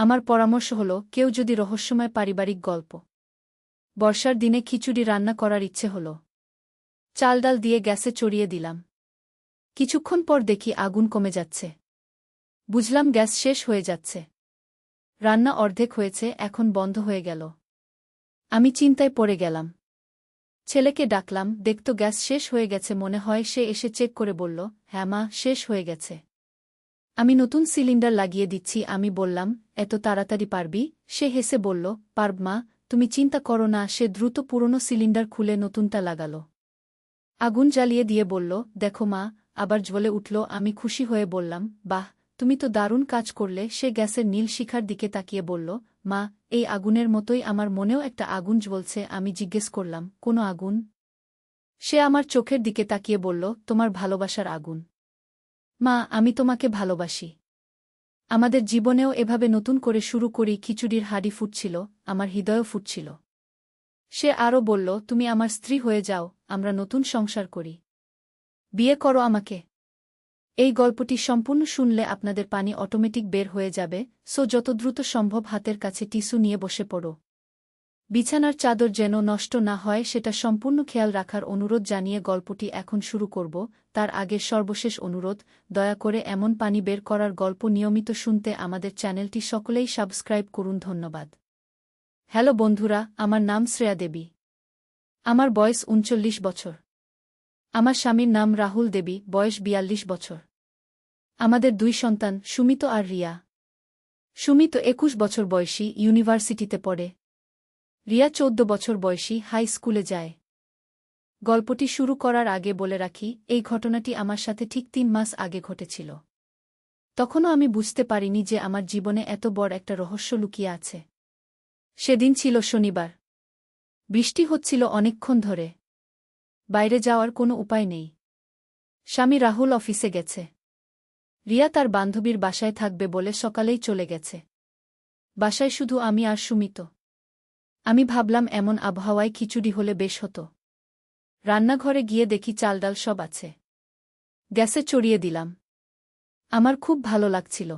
আমার পরামর্শ হল, কেউ যদি রহস্যময় পারিবারিক গল্প। বর্ষার দিনে খিচুড়ি রান্না করার ইচ্ছে হল। চাল ডাল দিয়ে গ্যাসে চড়িয়ে দিলাম। কিছুক্ষণ পর দেখি আগুন কমে যাচ্ছে। বুঝলাম গ্যাস শেষ হয়ে যাচ্ছে। রান্না অর্ধেক হয়েছে, এখন বন্ধ হয়ে গেল। আমি চিন্তায় পড়ে গেলাম। ছেলেকে ডাকলাম, দেখতো গ্যাস শেষ হয়ে গেছে মনে হয়। সে এসে চেক করে বলল, হ্যাঁ মা, শেষ হয়ে গেছে। আমি নতুন সিলিন্ডার লাগিয়ে দিচ্ছি। আমি বললাম, এত তাড়াতাড়ি পারবি? সে হেসে বলল, পারব মা, তুমি চিন্তা করো না। সে দ্রুত পুরনো সিলিন্ডার খুলে নতুনটা লাগালো। আগুন জ্বালিয়ে দিয়ে বলল, দেখো মা, আবার জ্বলে উঠল। আমি খুশি হয়ে বললাম, বাহ, তুমি তো দারুণ কাজ করলে। সে গ্যাসের নীল শিখার দিকে তাকিয়ে বলল, মা, এই আগুনের মতোই আমার মনেও একটা আগুন জ্বলছে। আমি জিজ্ঞেস করলাম, কোনো আগুন? সে আমার চোখের দিকে তাকিয়ে বলল, তোমার ভালোবাসার আগুন। মা, আমি তোমাকে ভালোবাসি। আমাদের জীবনেও এভাবে নতুন করে শুরু করি। খিচুড়ির হাঁড়ি ফুটছিল, আমার হৃদয়ও ফুটছিল। সে আরও বলল, তুমি আমার স্ত্রী হয়ে যাও, আমরা নতুন সংসার করি। বিয়ে করো আমাকে। এই গল্পটি সম্পূর্ণ শুনলে আপনাদের পানি অটোমেটিক বের হয়ে যাবে, যত দ্রুত সম্ভব হাতের কাছে টিস্যু নিয়ে বসে পড়ো। বিছানার চাদর যেন নষ্ট না হয় সেটা সম্পূর্ণ খেয়াল রাখার অনুরোধ জানিয়ে গল্পটি এখন শুরু করব। তার আগের সর্বশেষ অনুরোধ, দয়া করে এমন পানি বের করার গল্প নিয়মিত শুনতে আমাদের চ্যানেলটি সকলেই সাবস্ক্রাইব করুন। ধন্যবাদ। হ্যালো বন্ধুরা, আমার নাম শ্রেয়া দেবী। আমার বয়স ৩৯ বছর। আমার স্বামীর নাম রাহুল দেবী, বয়স ৪২ বছর। আমাদের ২ সন্তান, সুমিত আর রিয়া। সুমিত ২১ বছর বয়সী, ইউনিভার্সিটিতে পড়ে। রিয়া ১৪ বছর বয়সী, হাই স্কুলে যায়। গল্পটি শুরু করার আগে বলে রাখি, এই ঘটনাটি আমার সাথে ঠিক ৩ মাস আগে ঘটেছিল। তখনও আমি বুঝতে পারিনি যে আমার জীবনে এত বড় একটা রহস্য লুকিয়ে আছে। সেদিন ছিল শনিবার। বৃষ্টি হচ্ছিল অনেকক্ষণ ধরে। বাইরে যাওয়ার কোনো উপায় নেই। স্বামী রাহুল অফিসে গেছে। রিয়া তার বান্ধবীর বাসায় থাকবে বলে সকালেই চলে গেছে। বাসায় শুধু আমি আর সুমিত। আমি ভাবলাম এমন আবহাওয়ায় খিচুড়ি হলে বেশ হতো। রান্নাঘরে গিয়ে দেখি চাল ডাল সব আছে। গ্যাসে চড়িয়ে দিলাম। আমার খুব ভালো লাগছিল।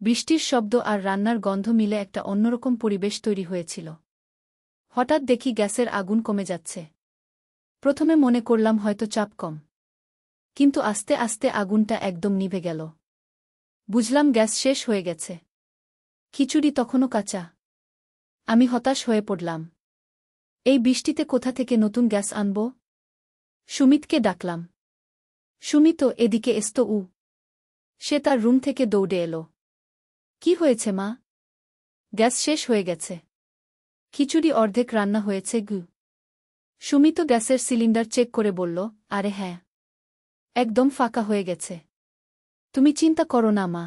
বৃষ্টির শব্দ আর রান্নার গন্ধ মিলে একটা অন্যরকম পরিবেশ তৈরি হয়েছিল। হঠাৎ দেখি গ্যাসের আগুন কমে যাচ্ছে। প্রথমে মনে করলাম হয়তো চাপ কম। কিন্তু আস্তে আস্তে আগুনটা একদম নিভে গেল। বুঝলাম গ্যাস শেষ হয়ে গেছে। খিচুড়ি তখনও কাঁচা। আমি হতাশ হয়ে পড়লাম। এই বৃষ্টিতে কোথা থেকে নতুন গ্যাস আনব? সুমিতকে ডাকলাম। সুমিত, এদিকে এসতো। সে তার রুম থেকে দৌড়ে এলো। কি হয়েছে মা? গ্যাস শেষ হয়ে গেছে। খিচুড়ি অর্ধেক রান্না হয়েছে। সুমিত গ্যাসের সিলিন্ডার চেক করে বলল, আরে হ্যাঁ, একদম ফাঁকা হয়ে গেছে। তুমি চিন্তা করো না মা,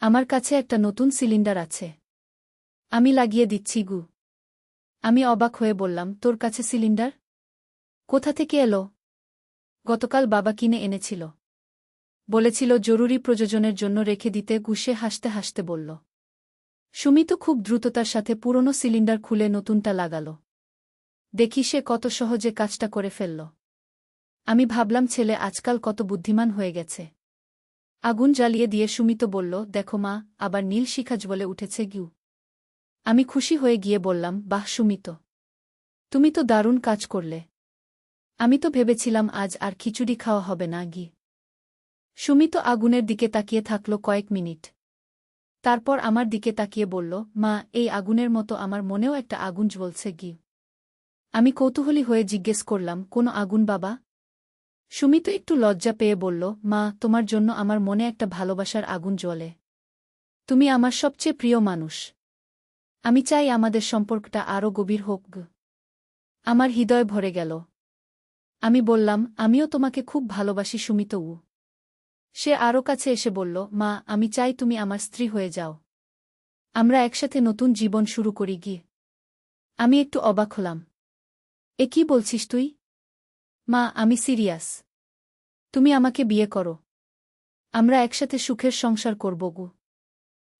আমার কাছে একটা নতুন সিলিন্ডার আছে। আমি লাগিয়ে দিচ্ছি। আমি অবাক হয়ে বললাম, তোর কাছে সিলিন্ডার? কোথা থেকে এলো? গতকাল বাবা কিনে এনেছিল। বলেছিল জরুরি প্রয়োজনের জন্য রেখে দিতে। সে হাসতে হাসতে বলল। সুমিত খুব দ্রুততার সাথে পুরনো সিলিন্ডার খুলে নতুনটা লাগালো। দেখি সে কত সহজে কাজটা করে ফেলল। আমি ভাবলাম ছেলে আজকাল কত বুদ্ধিমান হয়ে গেছে। আগুন জ্বালিয়ে দিয়ে সুমিত বলল, দেখো মা, আবার নীল শিখা জ্বলে উঠেছে। আমি খুশি হয়ে গিয়ে বললাম, বাহ সুমিত, তুমি তো দারুণ কাজ করলে। আমি তো ভেবেছিলাম আজ আর খিচুড়ি খাওয়া হবে না। সুমিত আগুনের দিকে তাকিয়ে থাকল কয়েক মিনিট। তারপর আমার দিকে তাকিয়ে বলল, মা, এই আগুনের মতো আমার মনেও একটা আগুন জ্বলছে। আমি কৌতূহলী হয়ে জিজ্ঞেস করলাম, কোনো আগুন বাবা? সুমিত একটু লজ্জা পেয়ে বলল, মা, তোমার জন্য আমার মনে একটা ভালোবাসার আগুন জ্বলে। তুমি আমার সবচেয়ে প্রিয় মানুষ। আমি চাই আমাদের সম্পর্কটা আরও গভীর হোক। আমার হৃদয় ভরে গেল। আমি বললাম, আমিও তোমাকে খুব ভালোবাসি সুমিত। সে আরও কাছে এসে বলল, মা, আমি চাই তুমি আমার স্ত্রী হয়ে যাও। আমরা একসাথে নতুন জীবন শুরু করি। আমি একটু অবাক হলাম। এ কি বলছিস তুই? মা, আমি সিরিয়াস। তুমি আমাকে বিয়ে করো। আমরা একসাথে সুখের সংসার করব।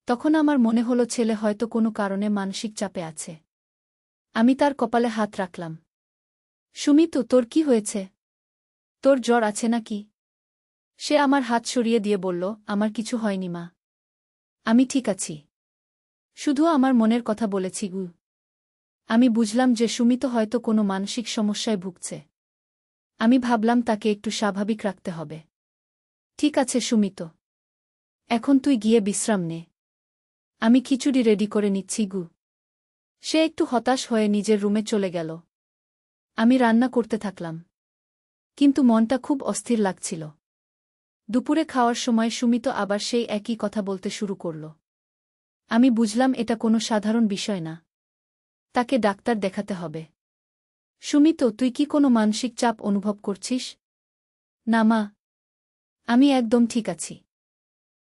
তখন আমার মনে হলো ছেলে হয়তো কোনো কারণে মানসিক চাপে আছে। আমি তার কপালে হাত রাখলাম। সুমিত, তোর কি হয়েছে? তোর জ্বর আছে নাকি? সে আমার হাত সরিয়ে দিয়ে বলল, আমার কিছু হয়নি মা, আমি ঠিক আছি। শুধু আমার মনের কথা বলেছি গু। আমি বুঝলাম যে সুমিত হয়তো কোনো মানসিক সমস্যায় ভুগছে। আমি ভাবলাম তাকে একটু স্বাভাবিক রাখতে হবে। ঠিক আছে সুমিত, এখন তুই গিয়ে বিশ্রাম নে। আমি খিচুড়ি রেডি করে নিচ্ছি গু। সে একটু হতাশ হয়ে নিজের রুমে চলে গেল। আমি রান্না করতে থাকলাম, কিন্তু মনটা খুব অস্থির লাগছিল। দুপুরে খাওয়ার সময় সুমিত আবার সেই একই কথা বলতে শুরু করল। আমি বুঝলাম এটা কোনো সাধারণ বিষয় না, তাকে ডাক্তার দেখাতে হবে। সুমিত, তুই কি কোনো মানসিক চাপ অনুভব করছিস? না মা, আমি একদম ঠিক আছি।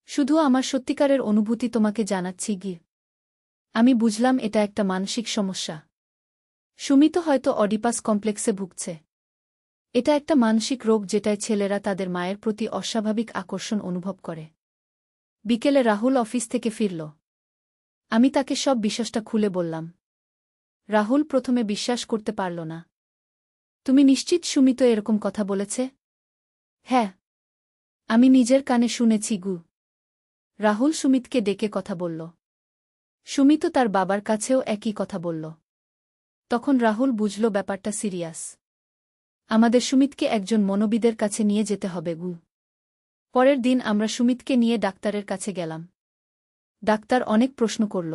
শুধু আমার সত্যিকারের অনুভূতি তোমাকে জানাচ্ছি গি। আমি বুঝলাম এটা একটা মানসিক সমস্যা। সুমিত হয়তো অডিপাস কমপ্লেক্সে ভুগছে। এটা একটা মানসিক রোগ যেটায় ছেলেরা তাদের মায়ের প্রতি অস্বাভাবিক আকর্ষণ অনুভব করে। বিকেলে রাহুল অফিস থেকে ফিরল। আমি তাকে সব বিষয়টা খুলে বললাম। রাহুল প্রথমে বিশ্বাস করতে পারল না। তুমি নিশ্চিত সুমিত এরকম কথা বলেছে? হ্যাঁ, আমি নিজের কানে শুনেছি গু। রাহুল সুমিতকে ডেকে কথা বলল। সুমিত তার বাবার কাছেও একই কথা বলল। তখন রাহুল বুঝল ব্যাপারটা সিরিয়াস। আমাদের সুমিতকে একজন মনোবিদের কাছে নিয়ে যেতে হবে গু। পরের দিন আমরা সুমিতকে নিয়ে ডাক্তারের কাছে গেলাম। ডাক্তার অনেক প্রশ্ন করল।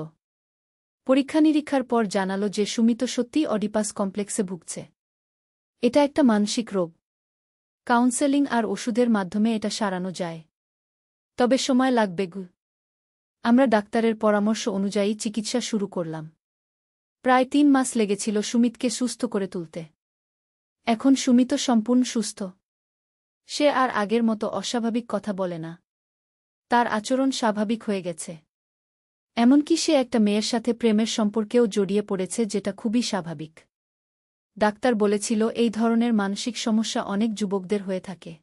পরীক্ষা নিরীক্ষার পর জানাল যে সুমিত সত্যিই অডিপাস কমপ্লেক্সে ভুগছে। এটা একটা মানসিক রোগ। কাউন্সেলিং আর ওষুধের মাধ্যমে এটা সারানো যায়, তবে সময় লাগবে গু। আমরা ডাক্তারের পরামর্শ অনুযায়ী চিকিৎসা শুরু করলাম। প্রায় ৩ মাস লেগেছিল সুমিতকে সুস্থ করে তুলতে। এখন সুমিত সম্পূর্ণ সুস্থ। সে আর আগের মতো অস্বাভাবিক কথা বলে না। তার আচরণ স্বাভাবিক হয়ে গেছে। এমনকি সে একটা মেয়ের সাথে প্রেমের সম্পর্কেও জড়িয়ে পড়েছে, যেটা খুবই স্বাভাবিক। ডাক্তার বলেছিল এই ধরনের মানসিক সমস্যা অনেক যুবকদের হয়ে থাকে।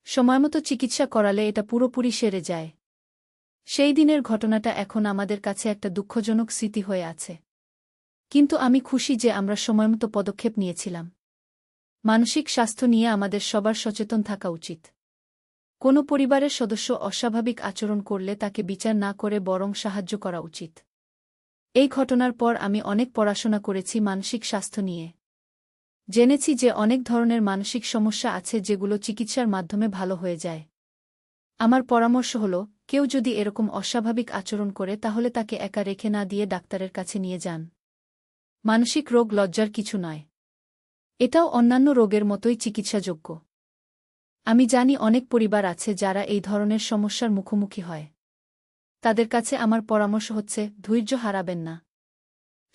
সময়মতো চিকিৎসা করালে এটা পুরোপুরি সেরে যায়। সেই দিনের ঘটনাটা এখন আমাদের কাছে একটা দুঃখজনক স্মৃতি হয়ে আছে। কিন্তু আমি খুশি যে আমরা সময়মতো পদক্ষেপ নিয়েছিলাম। মানসিক স্বাস্থ্য নিয়ে আমাদের সবার সচেতন থাকা উচিত। কোনো পরিবারের সদস্য অস্বাভাবিক আচরণ করলে তাকে বিচার না করে বরং সাহায্য করা উচিত। এই ঘটনার পর আমি অনেক পড়াশোনা করেছি মানসিক স্বাস্থ্য নিয়ে। জেনেছি যে অনেক ধরনের মানসিক সমস্যা আছে যেগুলো চিকিৎসার মাধ্যমে ভালো হয়ে যায়। আমার পরামর্শ হল, কেউ যদি এরকম অস্বাভাবিক আচরণ করে তাহলে তাকে একা রেখে না দিয়ে ডাক্তারের কাছে নিয়ে যান। মানসিক রোগ লজ্জার কিছু নয়। এটাও অন্যান্য রোগের মতোই চিকিৎসাযোগ্য। আমি জানি অনেক পরিবার আছে যারা এই ধরনের সমস্যার মুখোমুখি হয়। তাদের কাছে আমার পরামর্শ হচ্ছে, ধৈর্য হারাবেন না।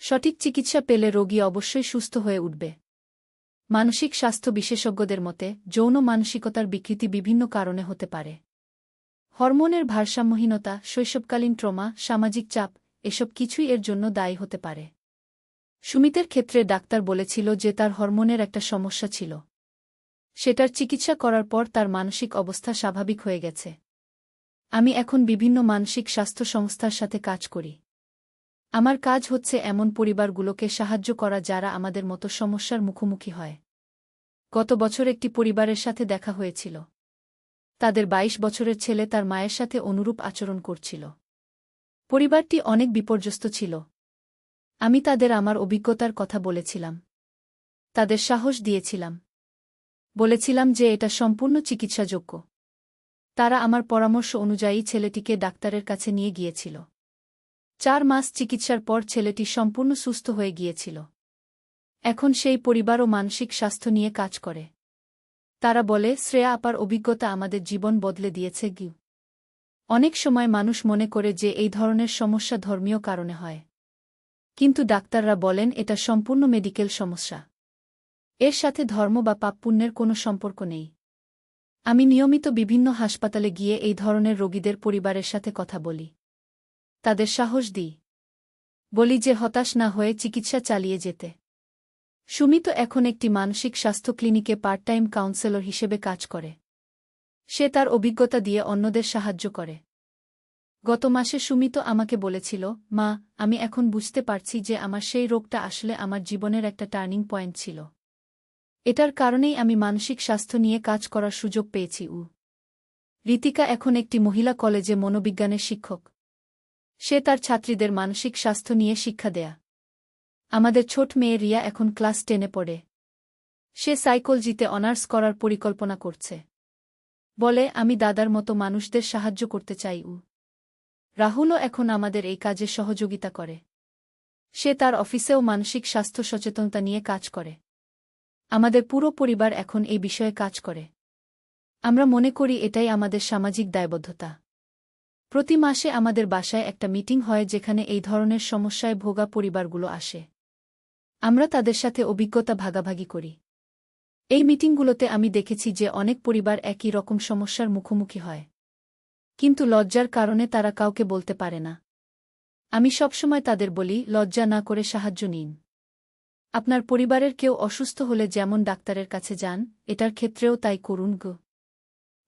সঠিক চিকিৎসা পেলে রোগী অবশ্যই সুস্থ হয়ে উঠবে। মানসিক স্বাস্থ্য বিশেষজ্ঞদের মতে যৌন মানসিকতার বিকৃতি বিভিন্ন কারণে হতে পারে। হরমোনের ভারসাম্যহীনতা, শৈশবকালীন ট্রমা, সামাজিক চাপ, এসব কিছুই এর জন্য দায়ী হতে পারে। সুমিতের ক্ষেত্রে ডাক্তার বলেছিল যে তার হরমোনের একটা সমস্যা ছিল। সেটার চিকিৎসা করার পর তার মানসিক অবস্থা স্বাভাবিক হয়ে গেছে। আমি এখন বিভিন্ন মানসিক স্বাস্থ্য সংস্থার সাথে কাজ করি। আমার কাজ হচ্ছে এমন পরিবারগুলোকে সাহায্য করা যারা আমাদের মতো সমস্যার মুখোমুখি হয়। গত বছর একটি পরিবারের সাথে দেখা হয়েছিল। তাদের ২২ বছরের ছেলে তার মায়ের সাথে অনুরূপ আচরণ করছিল। পরিবারটি অনেক বিপর্যস্ত ছিল। আমি তাদের আমার অভিজ্ঞতার কথা বলেছিলাম। তাদের সাহস দিয়েছিলাম। বলেছিলাম যে এটা সম্পূর্ণ চিকিৎসাযোগ্য। তারা আমার পরামর্শ অনুযায়ী ছেলেটিকে ডাক্তারের কাছে নিয়ে গিয়েছিল। ৪ মাস চিকিৎসার পর ছেলেটি সম্পূর্ণ সুস্থ হয়ে গিয়েছিল। এখন সেই পরিবারও মানসিক স্বাস্থ্য নিয়ে কাজ করে। তারা বলে, শ্রেয়া আপার অভিজ্ঞতা আমাদের জীবন বদলে দিয়েছে গি। অনেক সময় মানুষ মনে করে যে এই ধরনের সমস্যা ধর্মীয় কারণে হয়। কিন্তু ডাক্তাররা বলেন এটা সম্পূর্ণ মেডিকেল সমস্যা। এর সাথে ধর্ম বা পাপ-পুণ্যের কোনো সম্পর্ক নেই। আমি নিয়মিত বিভিন্ন হাসপাতালে গিয়ে এই ধরনের রোগীদের পরিবারের সাথে কথা বলি। তাদের সাহস দিই। বলি যে হতাশ না হয়ে চিকিৎসা চালিয়ে যেতে। সুমিত এখন একটি মানসিক স্বাস্থ্য ক্লিনিকে পার্ট টাইম কাউন্সেলর হিসেবে কাজ করে। সে তার অভিজ্ঞতা দিয়ে অন্যদের সাহায্য করে। গত মাসে সুমিত আমাকে বলেছিল, মা, আমি এখন বুঝতে পারছি যে আমার সেই রোগটা আসলে আমার জীবনের একটা টার্নিং পয়েন্ট ছিল। এটার কারণেই আমি মানসিক স্বাস্থ্য নিয়ে কাজ করার সুযোগ পেয়েছি। ঋতিকা এখন একটি মহিলা কলেজে মনোবিজ্ঞানের শিক্ষক। সে তার ছাত্রীদের মানসিক স্বাস্থ্য নিয়ে শিক্ষা দেয়া। আমাদের ছোট মেয়ে রিয়া এখন ক্লাস 10-এ পড়ে। সে সাইকোলজিতে অনার্স করার পরিকল্পনা করছে। বলে, আমি দাদার মতো মানুষদের সাহায্য করতে চাই। রাহুলও এখন আমাদের এই কাজে সহযোগিতা করে। সে তার অফিসেও মানসিক স্বাস্থ্য সচেতনতা নিয়ে কাজ করে। আমাদের পুরো পরিবার এখন এই বিষয়ে কাজ করে। আমরা মনে করি এটাই আমাদের সামাজিক দায়বদ্ধতা। প্রতি মাসে আমাদের বাসায় একটা মিটিং হয় যেখানে এই ধরনের সমস্যায় ভোগা পরিবারগুলো আসে। আমরা তাদের সাথে অভিজ্ঞতা ভাগাভাগি করি। এই মিটিংগুলোতে আমি দেখেছি যে অনেক পরিবার একই রকম সমস্যার মুখোমুখি হয়, কিন্তু লজ্জার কারণে তারা কাউকে বলতে পারে না। আমি সবসময় তাদের বলি, লজ্জা না করে সাহায্য নিন। আপনার পরিবারের কেউ অসুস্থ হলে যেমন ডাক্তারের কাছে যান, এটার ক্ষেত্রেও তাই করুন গো।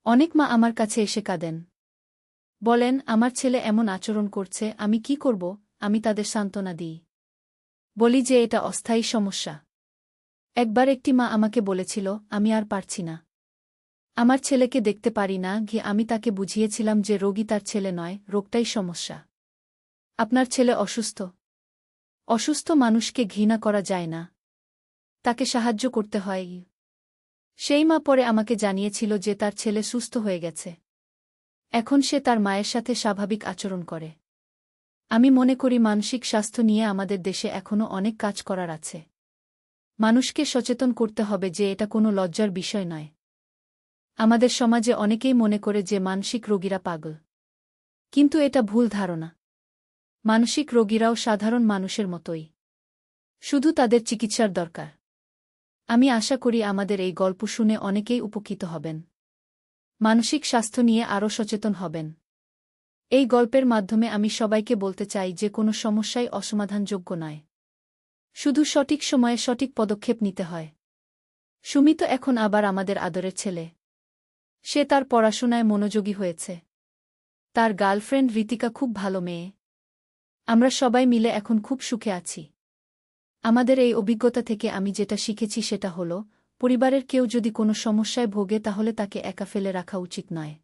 অনেক মা আমার কাছে এসে কাঁদেন। বলেন, আমার ছেলে এমন আচরণ করছে, আমি কি করব? আমি তাদের সান্ত্বনা দিই। বলি যে এটা অস্থায়ী সমস্যা। একবার একটি মা আমাকে বলেছিল, আমি আর পারছি না। আমার ছেলেকে দেখতে পারি না। আমি তাকে বুঝিয়েছিলাম যে রোগী তার ছেলে নয়, রোগটাই সমস্যা। আপনার ছেলে অসুস্থ। অসুস্থ মানুষকে ঘৃণা করা যায় না, তাকে সাহায্য করতে হয়। সেই মা পরে আমাকে জানিয়েছিল যে তার ছেলে সুস্থ হয়ে গেছে। এখন সে তার মায়ের সাথে স্বাভাবিক আচরণ করে। আমি মনে করি মানসিক স্বাস্থ্য নিয়ে আমাদের দেশে এখনও অনেক কাজ করার আছে। মানুষকে সচেতন করতে হবে যে এটা কোনো লজ্জার বিষয় নয়। আমাদের সমাজে অনেকেই মনে করে যে মানসিক রোগীরা পাগল, কিন্তু এটা ভুল ধারণা। মানসিক রোগীরাও সাধারণ মানুষের মতোই, শুধু তাদের চিকিৎসার দরকার। আমি আশা করি আমাদের এই গল্প শুনে অনেকেই উপকৃত হবেন, মানসিক স্বাস্থ্য নিয়ে আরও সচেতন হবেন। এই গল্পের মাধ্যমে আমি সবাইকে বলতে চাই যে কোনো সমস্যাই অসমাধানযোগ্য নয়, শুধু সঠিক সময়ে সঠিক পদক্ষেপ নিতে হয়। সুমিত এখন আবার আমাদের আদরের ছেলে। সে তার পড়াশোনায় মনোযোগী হয়েছে। তার গার্লফ্রেন্ড ঋতিকা খুব ভালো মেয়ে। আমরা সবাই মিলে এখন খুব সুখে আছি। আমাদের এই অভিজ্ঞতা থেকে আমি যেটা শিখেছি সেটা হল, পরিবারের কেউ যদি কোনো সমস্যায় ভোগে তাহলে তাকে একা ফেলে রাখা উচিত নয়।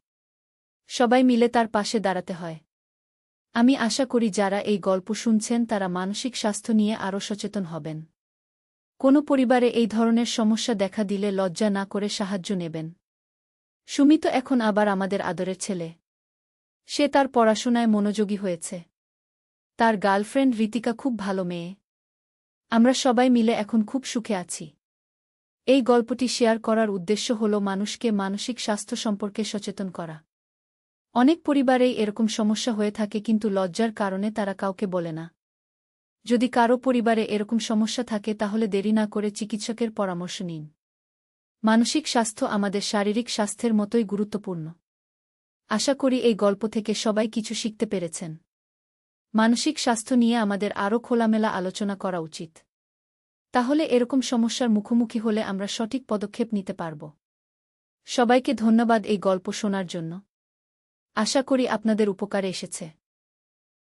সবাই মিলে তার পাশে দাঁড়াতে হয়। আমি আশা করি যারা এই গল্প শুনছেন তারা মানসিক স্বাস্থ্য নিয়ে আরও সচেতন হবেন। কোনো পরিবারে এই ধরনের সমস্যা দেখা দিলে লজ্জা না করে সাহায্য নেবেন। সুমিত এখন আবার আমাদের আদরের ছেলে। সে তার পড়াশোনায় মনোযোগী হয়েছে। তার গার্লফ্রেন্ড ঋতিকা খুব ভালো মেয়ে। আমরা সবাই মিলে এখন খুব সুখে আছি। এই গল্পটি শেয়ার করার উদ্দেশ্য হল মানুষকে মানসিক স্বাস্থ্য সম্পর্কে সচেতন করা। অনেক পরিবারেই এরকম সমস্যা হয়ে থাকে, কিন্তু লজ্জার কারণে তারা কাউকে বলে না। যদি কারো পরিবারে এরকম সমস্যা থাকে তাহলে দেরি না করে চিকিৎসকের পরামর্শ নিন। মানসিক স্বাস্থ্য আমাদের শারীরিক স্বাস্থ্যের মতোই গুরুত্বপূর্ণ। আশা করি এই গল্প থেকে সবাই কিছু শিখতে পেরেছেন। মানসিক স্বাস্থ্য নিয়ে আমাদের আরও খোলামেলা আলোচনা করা উচিত। তাহলে এরকম সমস্যার মুখোমুখি হলে আমরা সঠিক পদক্ষেপ নিতে পারব। সবাইকে ধন্যবাদ এই গল্প শোনার জন্য। আশা করি আপনাদের উপকারে এসেছে।